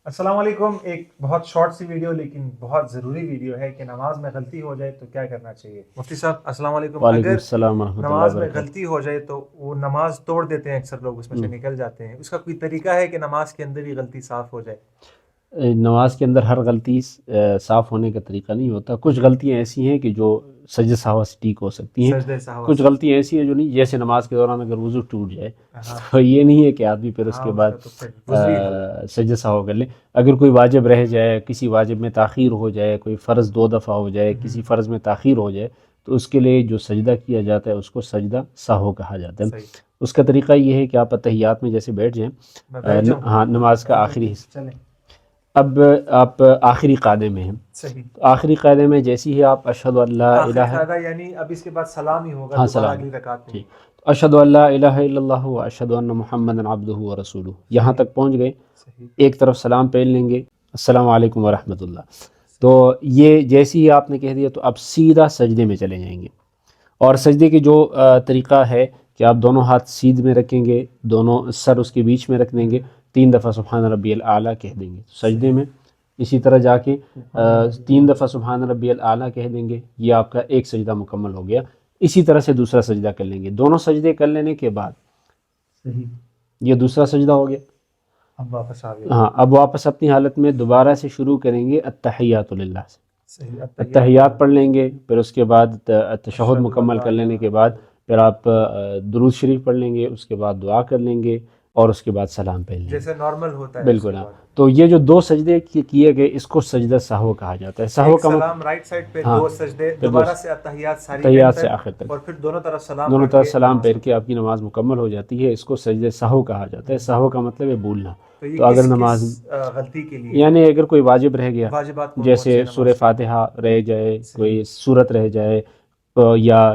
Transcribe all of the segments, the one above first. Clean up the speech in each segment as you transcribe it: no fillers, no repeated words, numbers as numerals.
السلام علیکم. ایک بہت شارٹ سی ویڈیو لیکن بہت ضروری ویڈیو ہے کہ نماز میں غلطی ہو جائے تو کیا کرنا چاہیے. مفتی صاحب السلام علیکم. وعلیکم اگر السلام ورحمۃ اللہ نماز میں وبرکاتہ. غلطی ہو جائے تو وہ نماز توڑ دیتے ہیں, اکثر لوگ اس میں سے نکل جاتے ہیں, اس کا کوئی طریقہ ہے کہ نماز کے اندر ہی غلطی صاف ہو جائے؟ نماز کے اندر ہر غلطی صاف ہونے کا طریقہ نہیں ہوتا. کچھ غلطیاں ایسی ہیں کہ جو سجدہ سہوا سے ٹھیک ہو سکتی ہیں, سجدہ سہوا کچھ سے. غلطیاں ایسی ہیں جو نہیں. جیسے نماز کے دوران اگر وضو ٹوٹ جائے ہاں تو یہ نہیں ہے کہ آدمی پھر اس ہاں, کے اس بعد کا تو پھر وضو ہی ہو. سجدہ سہوا کر لے. اگر کوئی واجب رہ جائے, کسی واجب میں تاخیر ہو جائے, کوئی فرض 2 دفعہ ہو جائے, کسی فرض میں تاخیر ہو جائے, تو اس کے لیے جو سجدہ کیا جاتا ہے اس کو سجدہ سہو کہا جاتا ہے. صحیح. اس کا طریقہ یہ ہے کہ آپ اتحیات میں جیسے بیٹھ جائیں, میں بیٹھ جاؤں. ہاں نماز کا آخری حصہ. چلیں. اب آپ آخری قاعدے میں ہیں. صحیح. تو آخری قاعدے میں جیسی ہی آپ اشہد ان لا آخری الہ, قاعدہ یعنی اب اس کے بعد سلام ہی ہوگا ہاں دوبارہ سلام, اگلی رکعت میں. ٹھیک, تو اشہد ان لا الہ الا اللہ و اشہد ان محمد عبدہ و رسولہ, یہاں تک پہنچ گئے. صحیح. ایک طرف سلام پھیر لیں گے, السلام علیکم ورحمۃ اللہ. تو یہ جیسی ہی آپ نے کہہ دیا تو اب سیدھا سجدے میں چلے جائیں گے. اور سجدے کی جو طریقہ ہے کہ آپ دونوں ہاتھ سیدھ میں رکھیں گے, دونوں سر اس کے بیچ میں رکھ دیں گے, 3 دفعہ سبحان ربی الاعلیٰ کہہ دیں گے سجدے میں. اسی طرح جا کے 3 دفعہ سبحان ربی الاعلیٰ کہہ دیں گے. یہ آپ کا ایک سجدہ مکمل ہو گیا. اسی طرح سے دوسرا سجدہ کر لیں گے. دونوں سجدے کر لینے کے بعد یہ دوسرا سجدہ ہو گیا. اب واپس آ گئے. ہاں, اب واپس اپنی حالت میں دوبارہ سے شروع کریں گے التحیات للہ سے. صحیح. التحیات پڑھ لیں گے, پھر اس کے بعد تشہد مکمل کر لینے کے بعد پھر آپ درود شریف پڑھ لیں گے, اس کے بعد دعا کر لیں گے, اور اس کے بعد سلام پھیر لیں گے جیسے نارمل ہوتا ہے. بالکل. ہاں, تو یہ جو 2 سجدے کیے گئے اس کو سجدہ سہو کہا جاتا ہے. سہو کا سلام رائٹ سائڈ پہ, ہاں, 2 سجدے, پھر دوبارہ سے اتحیات ساری تحیات سے آخر تک, اور پھر دونوں طرف سلام دونوں پڑھ طرف کے سلام نماز پھیر کے آپ کی نماز مکمل ہو جاتی ہے. اس کو سجدہ سہو کہا جاتا ہے. سہو کا مطلب ہے بھولنا. تو اگر کس نماز غلطی کے لیے یعنی اگر کوئی واجب رہ گیا, واجبات کون کون سے جیسے ہیں سورہ نماز کے؟ فاتحہ رہ جائے, صحیح. کوئی سورت رہ جائے, یا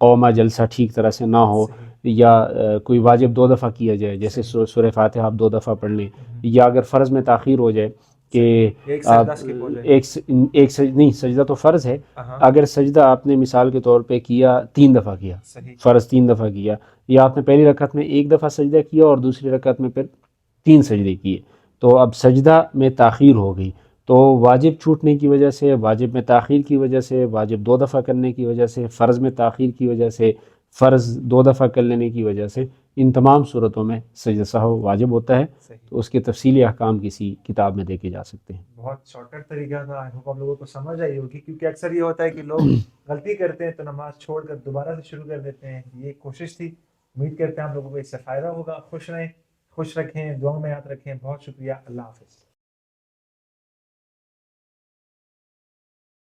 قومہ جلسہ ٹھیک طرح سے نہ ہو, صحیح. یا کوئی واجب 2 دفعہ کیا جائے, جیسے صحیح. سورہ فاتحہ آپ 2 دفعہ پڑھ لیں, یا اگر فرض میں تاخیر ہو جائے کہ ایک آپ سجدہ skip ہو جائے. ایک نہیں, سجدہ تو فرض ہے. ہاں. اگر سجدہ آپ نے مثال کے طور پہ کیا 3 دفعہ کیا, صحیح. فرض 3 دفعہ کیا, یا آپ نے پہلی رکعت میں 1 دفعہ سجدہ کیا اور دوسری رکعت میں پھر 3 سجدے کیے, تو اب سجدہ میں تاخیر ہو گئی. تو واجب چھوٹنے کی وجہ سے, واجب میں تاخیر کی وجہ سے, واجب 2 دفعہ کرنے کی وجہ سے, فرض میں تاخیر کی وجہ سے, فرض 2 دفعہ کر لینے کی وجہ سے, ان تمام صورتوں میں سجدہ سہو واجب ہوتا ہے. تو اس کے تفصیلی احکام کسی کتاب میں دیکھے جا سکتے ہیں. بہت شارٹ کٹ طریقہ تھا. آپ لوگوں کو سمجھ آئی ہوگی, کیونکہ اکثر یہ ہوتا ہے کہ لوگ غلطی کرتے ہیں تو نماز چھوڑ کر دوبارہ سے شروع کر دیتے ہیں. یہ کوشش تھی, امید کرتے ہیں آپ لوگوں کو اس سے فائدہ ہوگا. خوش رہیں, خوش رکھیں, دعاؤں میں یاد رکھیں. بہت شکریہ. اللہ حافظ.